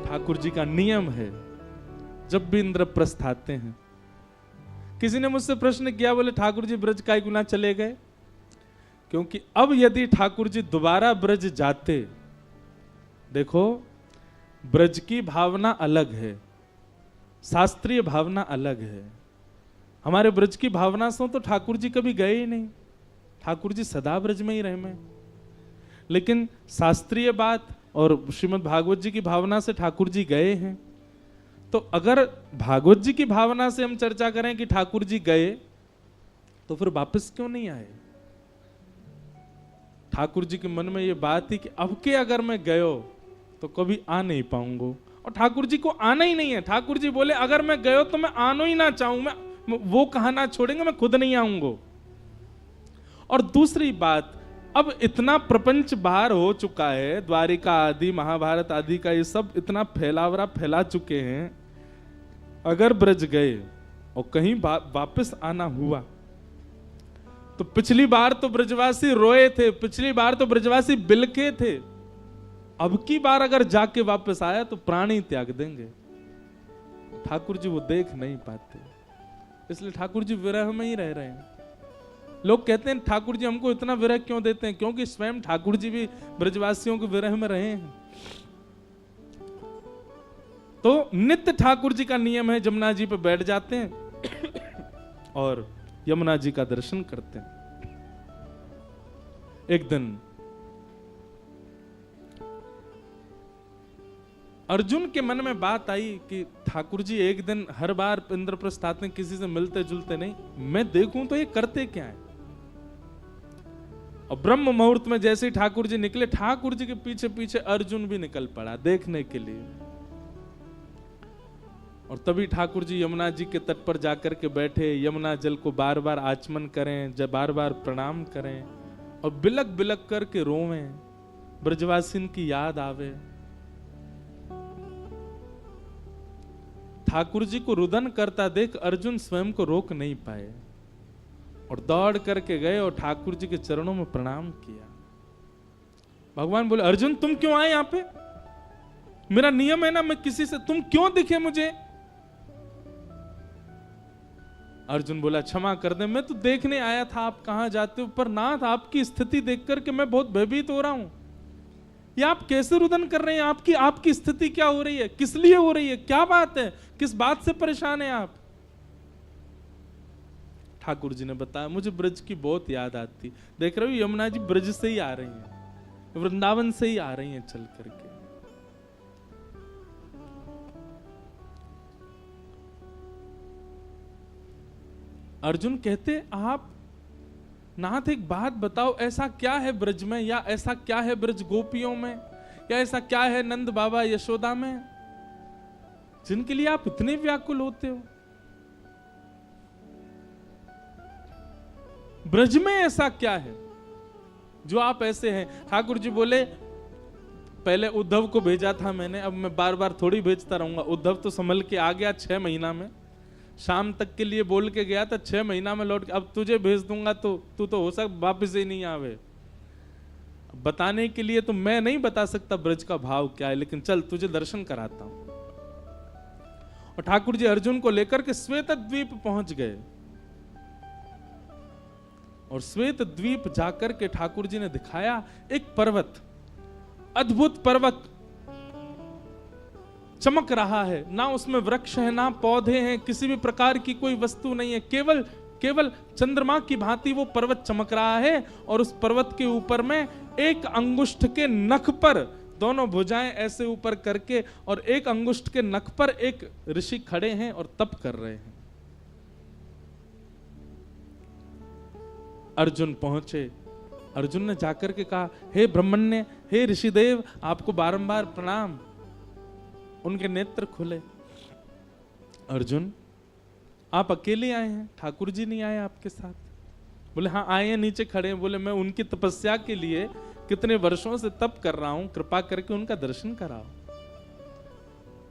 ठाकुर जी का नियम है, जब भी इंद्रप्रस्थ आते हैं। किसी ने मुझसे प्रश्न किया, बोले ठाकुर जी ब्रज काय गुना चले गए? क्योंकि अब यदि ठाकुर जी दोबारा ब्रज जाते, देखो ब्रज की भावना अलग है, शास्त्रीय भावना अलग है। हमारे ब्रज की भावना से तो ठाकुर जी कभी गए ही नहीं, ठाकुर जी सदा ब्रज में ही रहे में। लेकिन शास्त्रीय बात और श्रीमद् भागवत जी की भावना से ठाकुर जी गए हैं। तो अगर भागवत जी की भावना से हम चर्चा करें कि ठाकुर जी गए, तो फिर वापस क्यों नहीं आए? ठाकुर जी के मन में ये बात थी कि अब के अगर मैं गयो तो कभी आ नहीं पाऊंगा, और ठाकुर जी को आना ही नहीं है। ठाकुर जी बोले अगर मैं गयो तो मैं आना ही ना चाहूं, मैं वो कहना छोड़ेंगे, मैं खुद नहीं आऊंगा। और दूसरी बात, अब इतना प्रपंच बाहर हो चुका है, द्वारिका आदि महाभारत आदि का ये सब इतना फैलावरा फैला चुके हैं। अगर ब्रज गए और कहीं वापस आना हुआ, तो पिछली बार तो ब्रजवासी रोए थे, पिछली बार तो ब्रजवासी बिलके थे, अब की बार अगर जाके वापस आया तो प्राण ही त्याग देंगे। ठाकुर जी वो देख नहीं पाते, इसलिए ठाकुर जी विरह में ही रह रहे हैं। लोग कहते हैं ठाकुर जी हमको इतना विरह क्यों देते हैं? क्योंकि स्वयं ठाकुर जी भी ब्रजवासियों के विरह में रहे हैं। तो नित्य ठाकुर जी का नियम है, जमुना जी पे बैठ जाते हैं और यमुना जी का दर्शन करते हैं। एक दिन अर्जुन के मन में बात आई कि ठाकुर जी एक दिन हर बार इंद्रप्रस्थ आते हैं, किसी से मिलते जुलते नहीं, मैं देखूं तो ये करते क्या है। और ब्रह्म मुहूर्त में जैसे ही ठाकुर जी निकले, ठाकुर जी के पीछे पीछे अर्जुन भी निकल पड़ा देखने के लिए। और तभी ठाकुर जी यमुना जी के तट पर जाकर के बैठे, यमुना जल को बार बार आचमन करें, जब बार बार प्रणाम करें और बिलक बिलक करके रोवें, ब्रजवासिन की याद आवे। ठाकुर जी को रुदन करता देख अर्जुन स्वयं को रोक नहीं पाए और दौड़ करके गए और ठाकुर जी के चरणों में प्रणाम किया। भगवान बोले अर्जुन तुम क्यों आए यहां पे? मेरा नियम है ना, मैं किसी से, तुम क्यों दिखे मुझे? अर्जुन बोला क्षमा कर दे, मैं तो देखने आया था आप कहां जाते हो, पर नाथ आपकी स्थिति देख करके मैं बहुत भयभीत हो रहा हूं। ये आप कैसे रुदन कर रहे हैं? आपकी स्थिति क्या हो रही है? किस लिए हो रही है? क्या बात है? किस बात से परेशान है आप? ठाकुर जी ने बताया मुझे ब्रज की बहुत याद आती। देख रहे हो यमुना जी ब्रज से ही आ रही हैं, वृंदावन से ही आ रही हैं चल करके। अर्जुन कहते आप नाथ एक बात बताओ, ऐसा क्या है ब्रज में, या ऐसा क्या है ब्रज गोपियों में, या ऐसा क्या है नंद बाबा यशोदा में, जिनके लिए आप इतने व्याकुल होते हो? ब्रज में ऐसा क्या है जो आप ऐसे हैं? ठाकुर जी बोले पहले उद्धव को भेजा था मैंने, अब मैं बार बार थोड़ी भेजता रहूंगा। उद्धव तो संभल के आ गया 6 महीना में, शाम तक के लिए बोल के गया था, 6 महीना में लौट के, अब तुझे भेज दूंगा तो तू तो हो सकता वापिस ही नहीं आवे। बताने के लिए तो मैं नहीं बता सकता ब्रज का भाव क्या है, लेकिन चल तुझे दर्शन कराता हूं। और ठाकुर जी अर्जुन को लेकर के श्वेत द्वीप पहुंच गए, और श्वेत द्वीप जाकर के ठाकुर जी ने दिखाया एक पर्वत, अद्भुत पर्वत चमक रहा है, ना उसमें वृक्ष है ना पौधे हैं, किसी भी प्रकार की कोई वस्तु नहीं है, केवल चंद्रमा की भांति वो पर्वत चमक रहा है। और उस पर्वत के ऊपर में एक अंगुष्ठ के नख पर, दोनों भुजाएं ऐसे ऊपर करके, और एक अंगुष्ठ के नख पर एक ऋषि खड़े हैं और तप कर रहे हैं। अर्जुन पहुंचे, अर्जुन ने जाकर के कहा हे ब्रह्मण्य, हे ऋषिदेव, आपको बारंबार प्रणाम। उनके नेत्र खुले। अर्जुन आप अकेले आए हैं, ठाकुर जी नहीं आए आपके साथ? बोले हाँ आए हैं, नीचे खड़े हैं। बोले मैं उनकी तपस्या के लिए कितने वर्षों से तप कर रहा हूं, कृपा करके उनका दर्शन कराओ।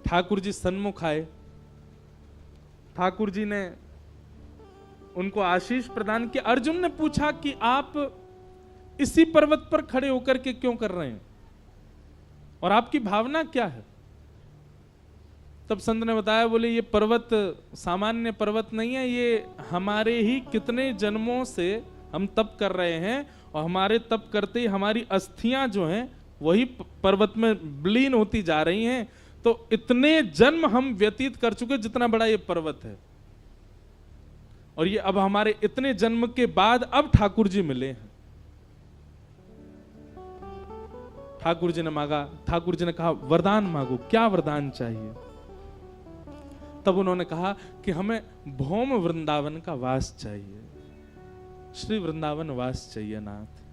ठाकुर जी सन्मुख आए, ठाकुर जी ने उनको आशीष प्रदान किया। अर्जुन ने पूछा कि आप इसी पर्वत पर खड़े होकर के क्यों कर रहे हैं और आपकी भावना क्या है? तब संत ने बताया, बोले ये पर्वत सामान्य पर्वत नहीं है, ये हमारे ही कितने जन्मों से हम तप कर रहे हैं, और हमारे तप करते ही हमारी अस्थियां जो हैं वही पर्वत में विलीन होती जा रही हैं। तो इतने जन्म हम व्यतीत कर चुके जितना बड़ा ये पर्वत है, और ये अब हमारे इतने जन्म के बाद अब ठाकुर जी मिले हैं। ठाकुर जी ने मांगा, ठाकुर जी ने कहा वरदान मांगो, क्या वरदान चाहिए? तब उन्होंने कहा कि हमें भौम वृंदावन का वास चाहिए, श्री वृंदावन वास चाहिए नाथ।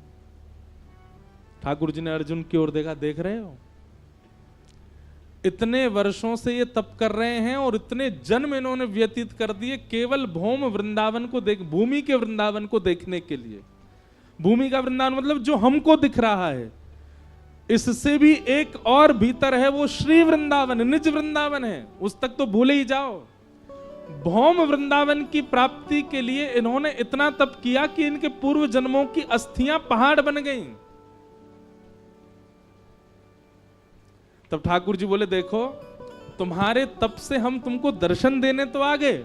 ठाकुर जी ने अर्जुन की ओर देखा, देख रहे हो इतने वर्षों से ये तप कर रहे हैं और इतने जन्म इन्होंने व्यतीत कर दिए केवल भौम वृंदावन को देख, भूमि के वृंदावन को देखने के लिए। भूमि का वृंदावन मतलब जो हमको दिख रहा है, इससे भी एक और भीतर है, वो श्री वृंदावन, निज वृंदावन है, उस तक तो भूले ही जाओ। भौम वृंदावन की प्राप्ति के लिए इन्होंने इतना तप किया कि इनके पूर्व जन्मों की अस्थियां पहाड़ बन गईं। तब ठाकुर जी बोले, देखो तुम्हारे तप से हम तुमको दर्शन देने तो आ गए,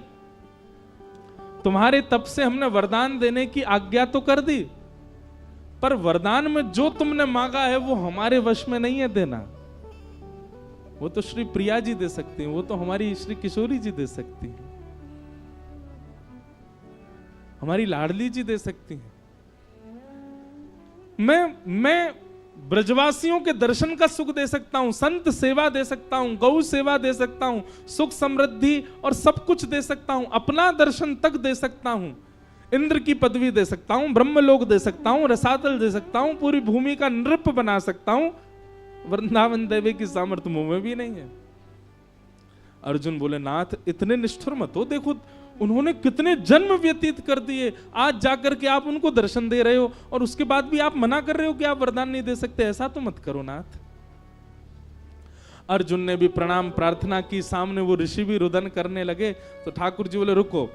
तुम्हारे तप से हमने वरदान देने की आज्ञा तो कर दी, पर वरदान में जो तुमने मांगा है वो हमारे वश में नहीं है देना। वो तो श्री प्रिया जी दे सकती हैं, वो तो हमारी श्री किशोरी जी दे सकती हैं, हमारी लाडली जी दे सकती हैं। मैं ब्रजवासियों के दर्शन का सुख दे सकता हूं, संत सेवा दे सकता हूं, गौ सेवा दे सकता हूं, सुख समृद्धि और सब कुछ दे सकता हूं, अपना दर्शन तक दे सकता हूं, इंद्र की पदवी दे सकता हूं, ब्रह्मलोक दे सकता हूं, रसातल दे सकता हूं, पूरी भूमि का नृप बना सकता हूं। वृंदावन देवी की सामर्थ्य मुंह में भी नहीं है। अर्जुन बोले, नाथ इतने निष्ठुर मत हो, देखो उन्होंने कितने जन्म व्यतीत कर दिए, आज जाकर के आप उनको दर्शन दे रहे हो और उसके बाद भी आप मना कर रहे हो कि आप वरदान नहीं दे सकते, ऐसा तो मत करो नाथ। अर्जुन ने भी प्रणाम प्रार्थना की, सामने वो ऋषि भी रुदन करने लगे। तो ठाकुर जी बोले, रुको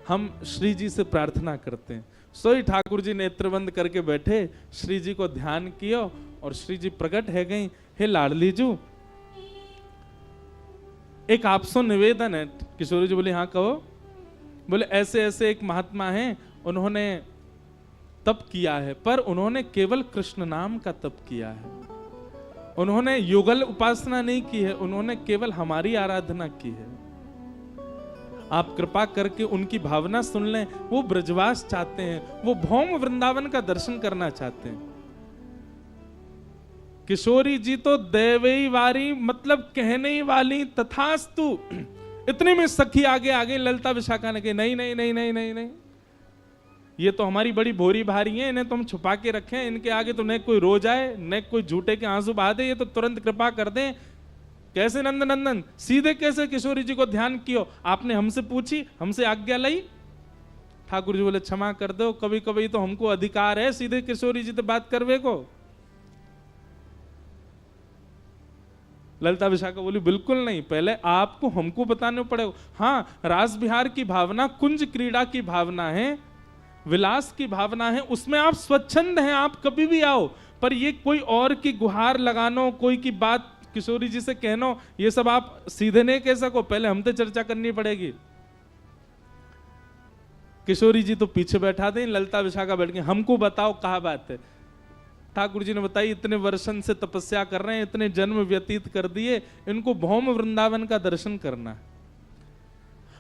हम श्री जी से प्रार्थना करते हैं। सोई ठाकुर जी नेत्र बंद करके बैठे, श्री जी को ध्यान किया और श्री जी प्रकट है गई। हे लाडली जू, एक आपसे निवेदन है। किशोरी जी बोले, हाँ कहो। बोले, ऐसे ऐसे एक महात्मा हैं, उन्होंने तप किया है, पर उन्होंने केवल कृष्ण नाम का तप किया है, उन्होंने युगल उपासना नहीं की है, उन्होंने केवल हमारी आराधना की है। आप कृपा करके उनकी भावना सुन लें। वो ब्रजवास चाहते हैं, वो भौम वृंदावन का दर्शन करना चाहते हैं। किशोरी जी तो देवई वारी, मतलब कहने ही वाली, तथास्तु। इतने में सखी आगे आगे ललता विशाखा ने कही, नहीं नहीं नहीं नहीं नहीं नहीं, ये तो हमारी बड़ी भोरी भारी है, इन्हें तो हम छुपा के रखें, इनके आगे तो न कोई रो जाए न कोई झूठे के आंसू बहा दे, ये तो तुरंत कृपा कर दें। कैसे नंद नंदन, सीधे कैसे किशोरी जी को ध्यान कियो, आपने हमसे पूछी, हमसे आज्ञा ली। ठाकुर जी बोले, क्षमा कर दो, कभी कभी तो हमको अधिकार है सीधे किशोरी जी से बात करवे को। ललिता विशाखा बोली, बिल्कुल नहीं, पहले आपको हमको बताने पड़ेगा। हाँ, रास विहार की भावना, कुंज क्रीड़ा की भावना है, विलास की भावना है, उसमें आप स्वच्छंद हैं, आप कभी भी आओ, पर ये कोई और की गुहार लगानो, कोई की बात किशोरी जी से कहनो, ये सब आप सीधे नहीं कह सको, पहले हमसे चर्चा करनी पड़ेगी। किशोरी जी तो पीछे बैठा दें, ललिता विशाखा बैठ गई, हमको बताओ कहा बात है। ठाकुर जी ने बताई, इतने वर्षन से तपस्या कर रहे हैं, इतने जन्म व्यतीत कर दिए, इनको भौम वृंदावन का दर्शन करना है,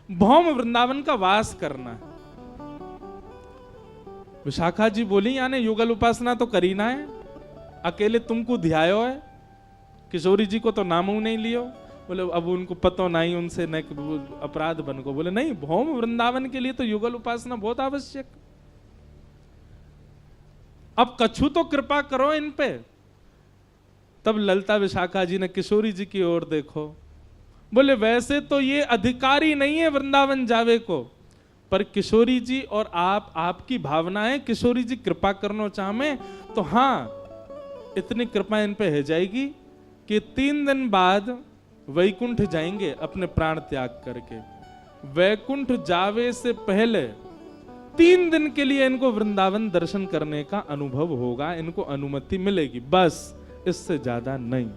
भौम वृंदावन का वास करना है। विशाखा जी बोली, यानी युगल उपासना तो करी ना है, अकेले तुमको ध्यायो है, किशोरी जी को तो नामू नहीं लियो। बोले, अब उनको पतो नहीं, उनसे न अपराध बन को। बोले, नहीं, भौम वृंदावन के लिए तो युगल उपासना बहुत आवश्यक। अब कछु तो कृपा करो इन पे। तब ललिता विशाखा जी ने किशोरी जी की ओर देखो, बोले, वैसे तो ये अधिकारी नहीं है वृंदावन जावे को, पर किशोरी जी और आपकी भावना है, किशोरी जी कृपा करना चाहे तो हाँ, इतनी कृपा इन पे है जाएगी कि 3 दिन बाद वैकुंठ जाएंगे अपने प्राण त्याग करके। वैकुंठ जावे से पहले 3 दिन के लिए इनको वृंदावन दर्शन करने का अनुभव होगा, इनको अनुमति मिलेगी, बस इससे ज्यादा नहीं।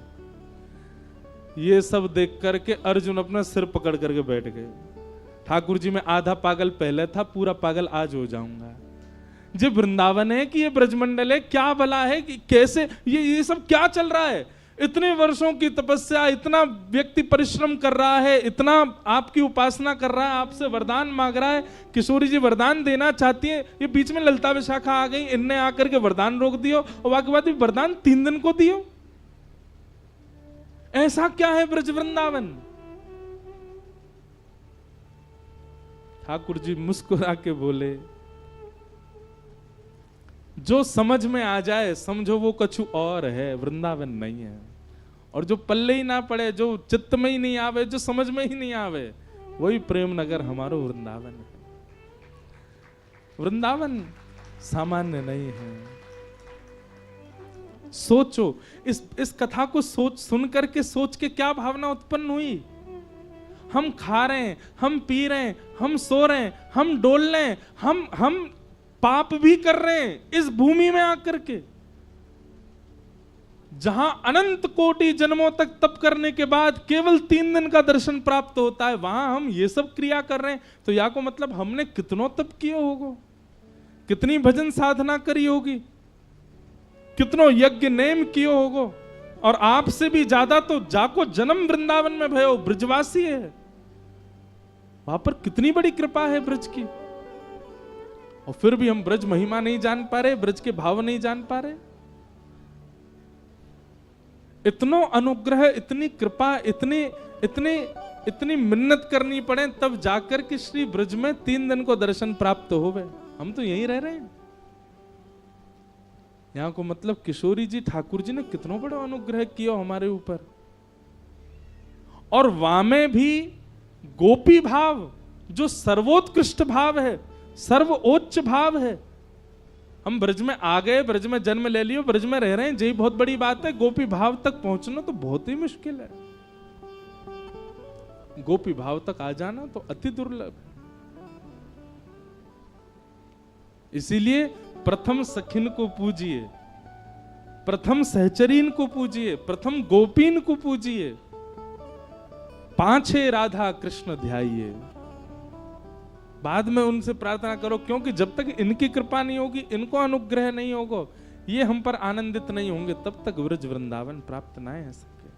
ये सब देख करके अर्जुन अपना सिर पकड़ करके बैठ गए। ठाकुर जी मैं आधा पागल पहले था, पूरा पागल आज हो जाऊंगा। ये वृंदावन है कि ये ब्रजमंडल है? क्या भला है कि कैसे ये सब क्या चल रहा है? इतने वर्षों की तपस्या, इतना व्यक्ति परिश्रम कर रहा है, इतना आपकी उपासना कर रहा है, आपसे वरदान मांग रहा है। किशोरी जी वरदान देना चाहती है, ये बीच में ललिता विशाखा आ गई, इनने आकर के वरदान रोक दियो और बाकी बात वरदान 3 दिन को दियो। ऐसा क्या है ब्रज वृंदावन? ठाकुर जी मुस्कुरा के बोले, जो समझ में आ जाए समझो वो कछु और है, वृंदावन नहीं है। और जो पल्ले ही ना पड़े, जो चित्त में ही नहीं आवे, जो समझ में ही नहीं आवे, वही प्रेम नगर हमारो वृंदावन है। वृंदावन सामान्य नहीं है। सोचो, इस कथा को सुन करके सोच के क्या भावना उत्पन्न हुई? हम खा रहे हैं, हम पी रहे हैं, हम सो रहे हैं, हम डोल रहे हैं, हम पाप भी कर रहे हैं इस भूमि में आकर के, जहां अनंत कोटि जन्मों तक तप करने के बाद केवल 3 दिन का दर्शन प्राप्त होता है, वहां हम ये सब क्रिया कर रहे हैं। तो या को मतलब हमने कितनों तप किए होगा, कितनी भजन साधना करी होगी, कितनों यज्ञ नेम किए होगो। और आपसे भी ज्यादा तो जाको जन्म वृंदावन में भयो, ब्रजवासी है, वहां पर कितनी बड़ी कृपा है ब्रज की। और फिर भी हम ब्रज महिमा नहीं जान पा रहे, ब्रज के भाव नहीं जान पा रहे। इतनो अनुग्रह, इतनी कृपा, इतनी मिन्नत करनी पड़े तब जाकर के श्री ब्रज में 3 दिन को दर्शन प्राप्त होवे। हम तो यहीं रह रहे हैं। यहां को मतलब किशोरी जी, ठाकुर जी ने कितनो बड़ा अनुग्रह किया हमारे ऊपर। और वामे भी गोपी भाव, जो सर्वोत्कृष्ट भाव है, सर्वोच्च भाव है। हम ब्रज में आ गए, ब्रज में जन्म ले लियो, ब्रज में रह रहे हैं, यही बहुत बड़ी बात है। गोपी भाव तक पहुंचना तो बहुत ही मुश्किल है। गोपी भाव तक आ जाना तो अति दुर्लभ। इसीलिए प्रथम सखिन को पूजिए, प्रथम सहचरीन को पूजिए, प्रथम गोपीन को पूजिए, पांचे राधा कृष्ण ध्याइए। बाद में उनसे प्रार्थना करो, क्योंकि जब तक इनकी कृपा नहीं होगी, इनको अनुग्रह नहीं होगा, ये हम पर आनंदित नहीं होंगे, तब तक ब्रज वृंदावन प्राप्त ना है सके।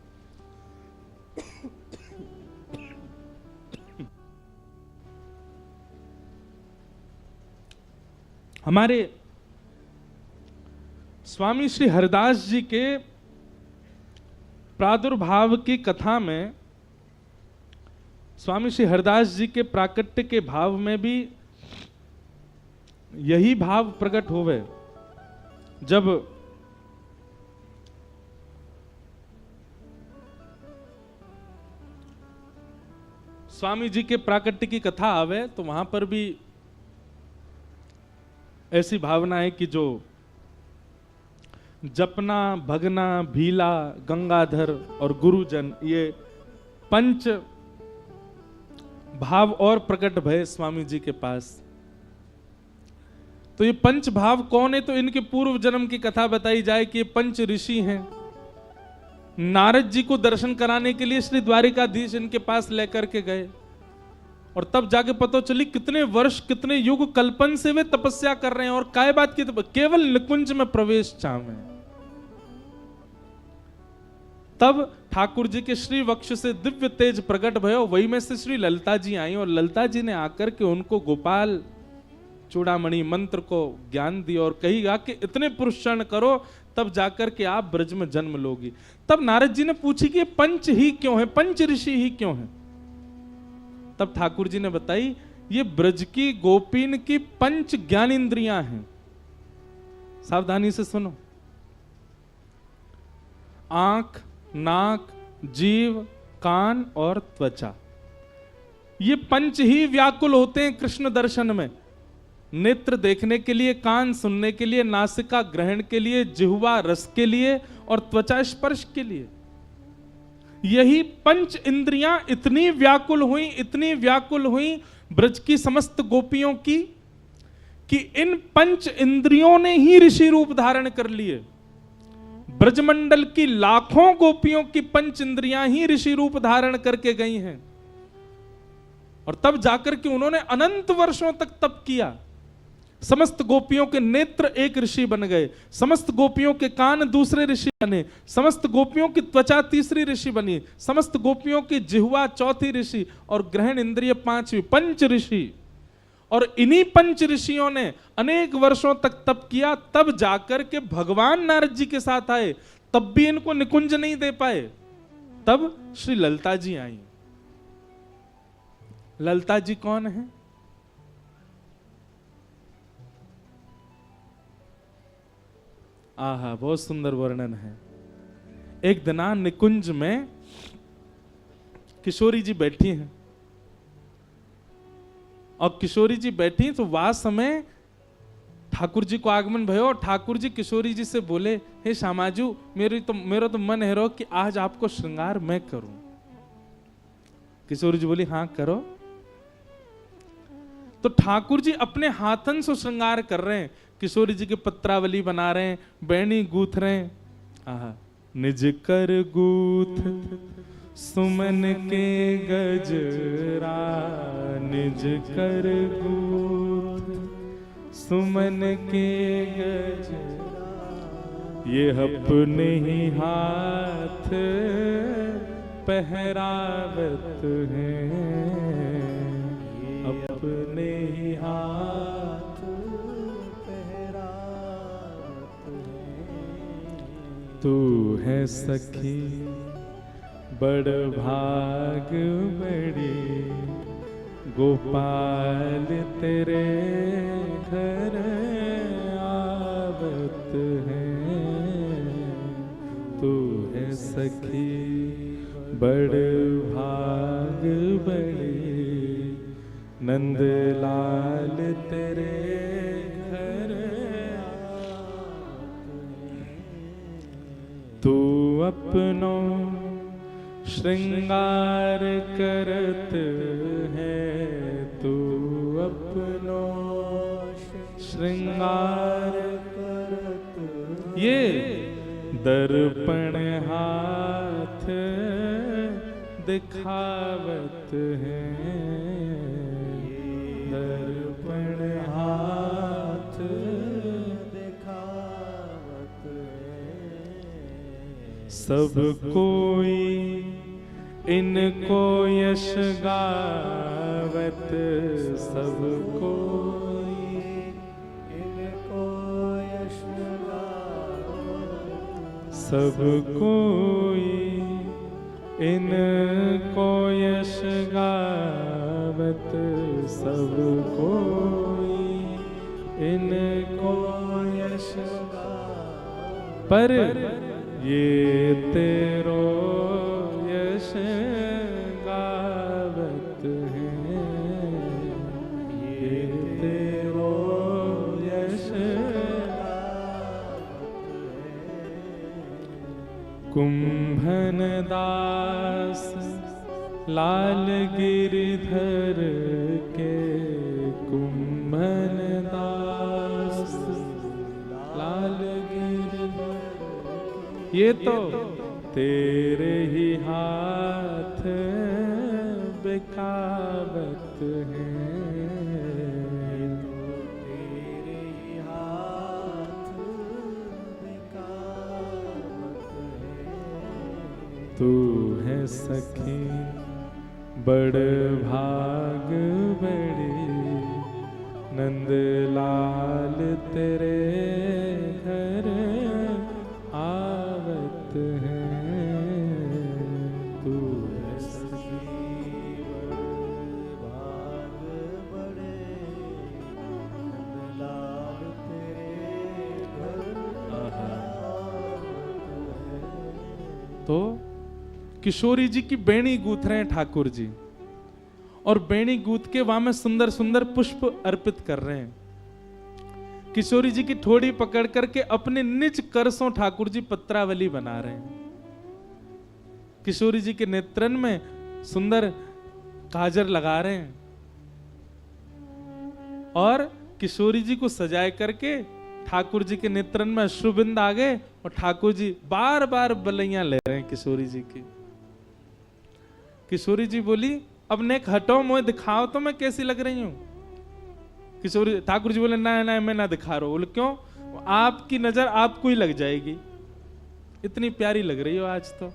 हमारे स्वामी श्री हरिदास जी के प्रादुर्भाव की कथा में, स्वामी श्री हरिदास जी के प्राकट्य के भाव में भी यही भाव प्रकट होवे। जब स्वामी जी के प्राकट्य की कथा आवे तो वहां पर भी ऐसी भावना है कि जो जपना, भगना, भीला, गंगाधर और गुरुजन, ये 5 भाव और प्रकट भय स्वामी जी के पास। तो ये 5 भाव कौन है? तो इनके पूर्व जन्म की कथा बताई जाए कि ये 5 ऋषि हैं। नारद जी को दर्शन कराने के लिए श्री द्वारिकाधीश इनके पास लेकर के गए, और तब जाके पता चली कितने वर्ष, कितने युग कल्पन से वे तपस्या कर रहे हैं। और काय बात की? केवल निकुंज में प्रवेश चाहे। तब ठाकुर जी के श्री वक्ष से दिव्य तेज प्रकट भयो। वही में से श्री ललिता जी आई और ललिता जी ने आकर के उनको गोपाल चूड़ामणि मंत्र को ज्ञान दिया और कहीगा कि इतने पुरुषण करो तब जाकर के आप ब्रज में जन्म लोगी। तब नारद जी ने पूछी कि 5 ही क्यों है, 5 ऋषि ही क्यों है? तब ठाकुर जी ने बताई, ये ब्रज की गोपीन की 5 ज्ञानेंद्रियां हैं। सावधानी से सुनो। आंख, नाक, जीव, कान और त्वचा, ये 5 ही व्याकुल होते हैं कृष्ण दर्शन में। नेत्र देखने के लिए, कान सुनने के लिए, नासिका ग्रहण के लिए, जिह्वा रस के लिए और त्वचा स्पर्श के लिए। यही 5 इंद्रियां इतनी व्याकुल हुई, इतनी व्याकुल हुई ब्रज की समस्त गोपियों की, कि इन 5 इंद्रियों ने ही ऋषि रूप धारण कर लिए। ब्रजमंडल की लाखों गोपियों की पंच इंद्रियां ही ऋषि रूप धारण करके गई हैं, और तब जाकर के उन्होंने अनंत वर्षों तक तप किया। समस्त गोपियों के नेत्र एक ऋषि बन गए, समस्त गोपियों के कान दूसरे ऋषि बने, समस्त गोपियों की त्वचा तीसरी ऋषि बनी, समस्त गोपियों की जिह्वा चौथी ऋषि, और ग्रहण इंद्रिय पांचवी, पंच ऋषि। और इन्हीं पंच ऋषियों ने अनेक वर्षों तक तप किया, तब जाकर के भगवान नारद जी के साथ आए। तब भी इनको निकुंज नहीं दे पाए। तब श्री ललिता जी आई। ललिता जी कौन है? आहा, बहुत सुंदर वर्णन है। एक दिना निकुंज में किशोरी जी बैठी हैं, और किशोरी जी बैठी तो वह समय ठाकुर जी को आगमन भयो, और ठाकुर जी किशोरी जी से बोले, हे श्यामाजू, मेरा तो मन है रो कि आज आपको श्रृंगार मैं करूं। किशोरी जी बोली, हाँ करो। तो ठाकुर जी अपने हाथन से श्रृंगार कर रहे हैं, किशोरी जी के पत्रावली बना रहे हैं, बैणी गूथ रहे हैं। आहा, निज कर गूथ सुमन के गजरा, निज कर गूथ सुमन के गजरा, ये अपने ही हाथ पहरावत हैं, अपने ही हाथ पहरावत हैं। तू है सखी बड़ भाग बड़ी, गोपाल तेरे घर आवत हैं। तू है सखी बड़ भाग बड़ी, नंदलाल तेरे घर तू अपनो श्रृंगार करत है, तू अपनो श्रृंगार करत, ये दर्पण हाथ दिखावत है, दर्पण हाथ दिखावत है। सब कोई इनको यश गावत, सब कोई इनको यश गावत, सब कोई इनको यश गावत, सब कोई इनको यश गावत, पर ये तेरो यश गावत है, ये तेरो यश गावत है। कुंभन दास लाल गिरधर के, कुंभन दास लाल गिरधर, ये तो तेरे ही हाथ बिकावत हैं, तेरे ही हाथ बिकावत हैं। तू है सखी बड़ भाग बड़ी, नंदलाल तेरे घर आवत हैं। तू है सखी बड़ भाग बड़े, नंदलाल तेरे घर आवत हैं। तो किशोरी जी की बेणी गूंथ रहे हैं ठाकुर जी, और बेणी गूंथ के वहां में सुंदर सुंदर पुष्प अर्पित कर रहे हैं। किशोरी जी की ठोड़ी पकड़ करके अपने निज करसों ठाकुर जी पत्रावली बना रहे हैं। किशोरी जी के नेत्रन में सुंदर काजर लगा रहे हैं, और किशोरी जी को सजाए करके ठाकुर जी के नेत्रन में अश्रुबिंद आ गए, और ठाकुर जी बार बार बलैया ले रहे हैं किशोरी जी की। किशोरी जी बोली अब नेक हटो, मुझे दिखाओ तो मैं कैसी लग रही हूं। किशोरी ठाकुर जी बोले ना ना मैं ना दिखा रहा हूं। बोले क्यों? आपकी नजर आपको ही लग जाएगी, इतनी प्यारी लग रही हो आज तो।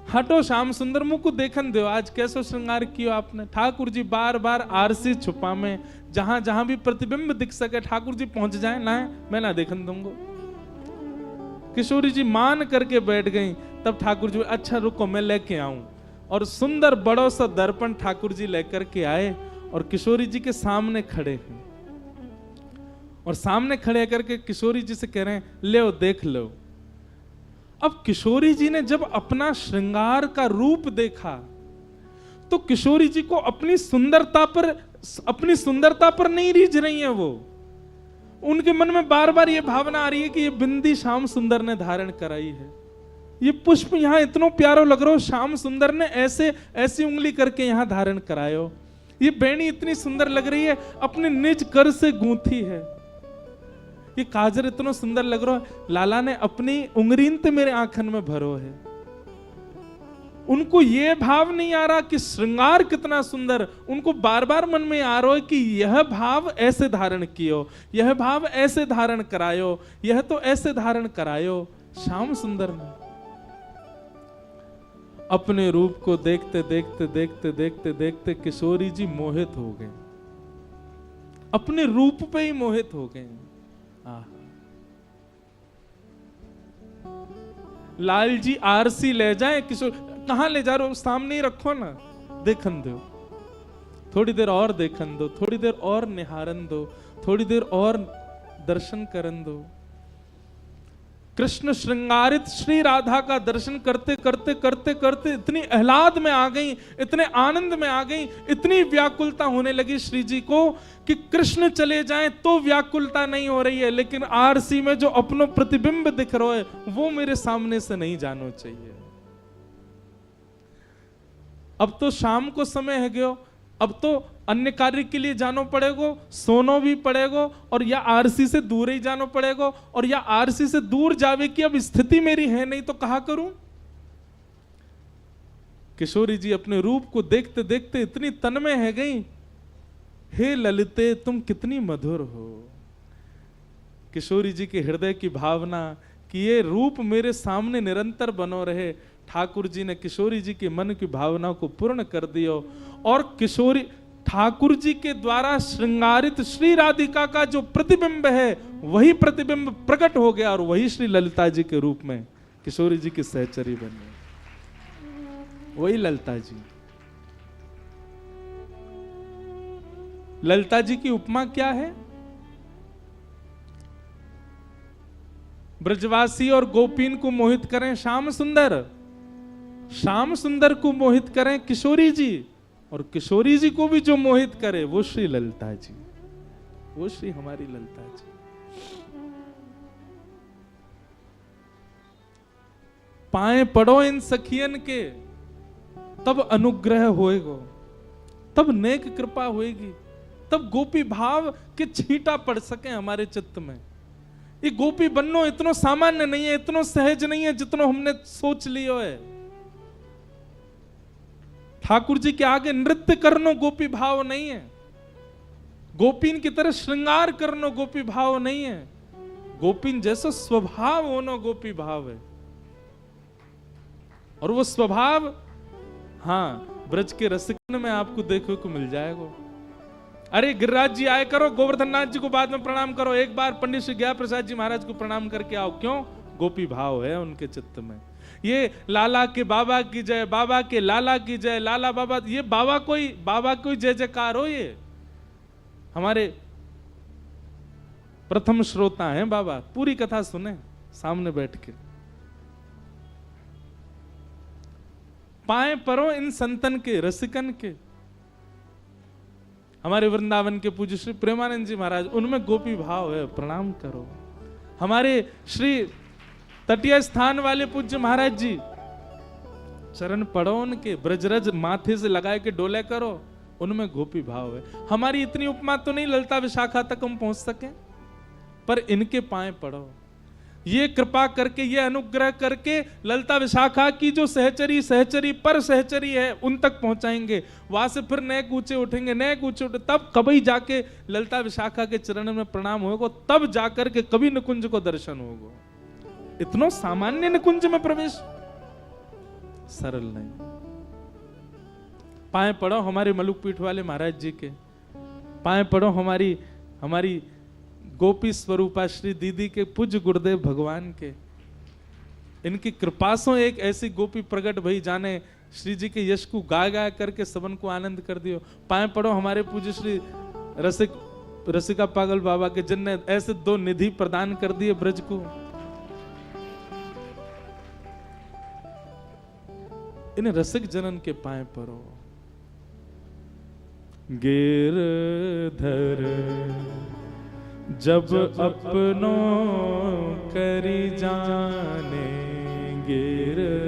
हटो श्याम सुंदर, मुंह को देखन दो, आज कैसो श्रृंगार कियो आपने। ठाकुर जी बार बार आरसी छुपा में, जहां जहां भी प्रतिबिंब दिख सके ठाकुर जी पहुंच जाए, ना मैं ना देखन दूंगा। किशोरी जी मान करके बैठ गई। तब ठाकुर जी अच्छा रुको मैं लेके आऊं, और सुंदर बड़ो सा दर्पण ठाकुर जी लेकर के आए और किशोरी जी के सामने खड़े हैं। और सामने खड़े करके किशोरी जी से कह रहे हैं ले देख लो। अब किशोरी जी ने जब अपना श्रृंगार का रूप देखा तो किशोरी जी को अपनी सुंदरता पर नहीं रीझ रही है वो। उनके मन में बार बार ये भावना आ रही है कि ये बिंदी श्याम सुंदर ने धारण कराई है, ये पुष्प यहां इतना प्यारो लग रहा हो, श्याम सुंदर ने ऐसे ऐसी उंगली करके यहां धारण करायो, ये बेणी इतनी सुंदर लग रही है, अपने निज कर से गूंथी है, ये काजर इतना सुंदर लग रहा है, लाला ने अपनी उंगरीन ते मेरे आंखन में भरो है। उनको ये भाव नहीं आ रहा कि श्रृंगार कितना सुंदर, उनको बार बार मन में आ रहा है कि यह भाव ऐसे धारण कियो, यह भाव ऐसे धारण करायो, यह तो ऐसे धारण करायो। श्याम सुंदर ने अपने रूप को देखते देखते देखते देखते देखते किशोरी जी मोहित हो गए, अपने रूप पे ही मोहित हो गए। लाल जी आरसी ले जाए, किशोर कहां ले जा रहे हो, सामने ही रखो ना, देखन दो, थोड़ी देर और देखन दो, थोड़ी देर और निहारन दो, थोड़ी देर और दर्शन करन दो। कृष्ण श्रृंगारित श्री राधा का दर्शन करते करते करते करते इतनी आह्लाद में आ गई, इतने आनंद में आ गई, इतनी व्याकुलता होने लगी श्री जी को कि कृष्ण चले जाएं तो व्याकुलता नहीं हो रही है, लेकिन आरसी में जो अपनो प्रतिबिंब दिख रहा है वो मेरे सामने से नहीं जाना चाहिए। अब तो शाम को समय है गयो, अब तो अन्य कार्य के लिए जानो पड़ेगो, सोनो भी पड़ेगो, और या आरसी से दूर ही जानो पड़ेगो, और या आरसी से दूर जावे की अब स्थिति मेरी है नहीं तो कहा करूं। किशोरी जी अपने रूप को देखते देखते इतनी तन्मय है गई, हे ललिते तुम कितनी मधुर हो। किशोरी जी के हृदय की भावना कि ये रूप मेरे सामने निरंतर बनो रहे, ठाकुर जी ने किशोरी जी के मन की भावना को पूर्ण कर दिया, और किशोरी ठाकुर जी के द्वारा श्रृंगारित श्री राधिका का जो प्रतिबिंब है वही प्रतिबिंब प्रकट हो गया, और वही श्री ललिता जी के रूप में किशोरी जी की सहचरी बनी, वही ललिता जी। ललिता जी की उपमा क्या है? ब्रजवासी और गोपीन को मोहित करें श्याम सुंदर, श्याम सुंदर को मोहित करें किशोरी जी, और किशोरी जी को भी जो मोहित करे वो श्री ललिता जी, वो श्री हमारी ललिता जी। पाए पड़ो इन सखियन के, तब अनुग्रह होएगो, तब नेक कृपा होएगी, तब गोपी भाव के छींटा पड़ सके हमारे चित्त में। ये गोपी बननो इतना सामान्य नहीं है, इतना सहज नहीं है जितना हमने सोच लियो है। ठाकुर जी के आगे नृत्य करनो गोपी भाव नहीं है, गोपीन की तरह श्रृंगार करनो गोपी भाव नहीं है, गोपीन जैसा स्वभाव होना गोपी भाव है। और वो स्वभाव हाँ ब्रज के रसिकन में आपको देखने को मिल जाएगा। अरे गिरिराज जी आए करो, गोवर्धन नाथ जी को बाद में प्रणाम करो, एक बार पंडित श्री गया प्रसाद जी महाराज को प्रणाम करके आओ। क्यों? गोपी भाव है उनके चित्त में। ये लाला के बाबा की जय, बाबा के लाला की जय, लाला बाबा, ये बाबा कोई जय जयकार हो। ये हमारे प्रथम श्रोता हैं बाबा, पूरी कथा सुने सामने बैठ के। पाए परो इन संतन के, रसिकन के। हमारे वृंदावन के पूज्य श्री प्रेमानंद जी महाराज, उनमें गोपी भाव है, प्रणाम करो। हमारे श्री तटीय स्थान वाले पूज्य महाराज जी, चरण पड़ो उनके, ब्रजरज माथे से लगाए के डोले करो, उनमें गोपी भाव है। हमारी इतनी उपमा तो नहीं ललिता विशाखा तक हम पहुंच सके, पर इनके पाए पड़ो। ये कृपा करके, ये अनुग्रह करके ललिता विशाखा की जो सहचरी सहचरी पर सहचरी है उन तक पहुंचाएंगे। वहां से फिर नए कूचे उठेंगे, नए कूचे उठे, तब कभी जाके ललिता विशाखा के चरण में प्रणाम होगा, तब जाकर के कभी निकुंज को दर्शन होगा। इतना सामान्य निकुंज में प्रवेश सरल नहीं। पाए पड़ो हमारे मलुक पीठ वाले महाराज जी के, पाए पड़ो हमारी गोपी स्वरूपा श्री दीदी के, पूज्य गुरुदेव भगवान के। इनकी कृपा से एक ऐसी गोपी प्रकट भई जाने श्री जी के यश को गा गा करके सबन को आनंद कर दियो। पाए पड़ो हमारे पूज्य श्री रसिका पागल बाबा के, जिनने ऐसे दो निधि प्रदान कर दिए ब्रज को। इन रसिक जनन के पाए पड़ो। गिरधर जब अपनों करी जाने, गिरधर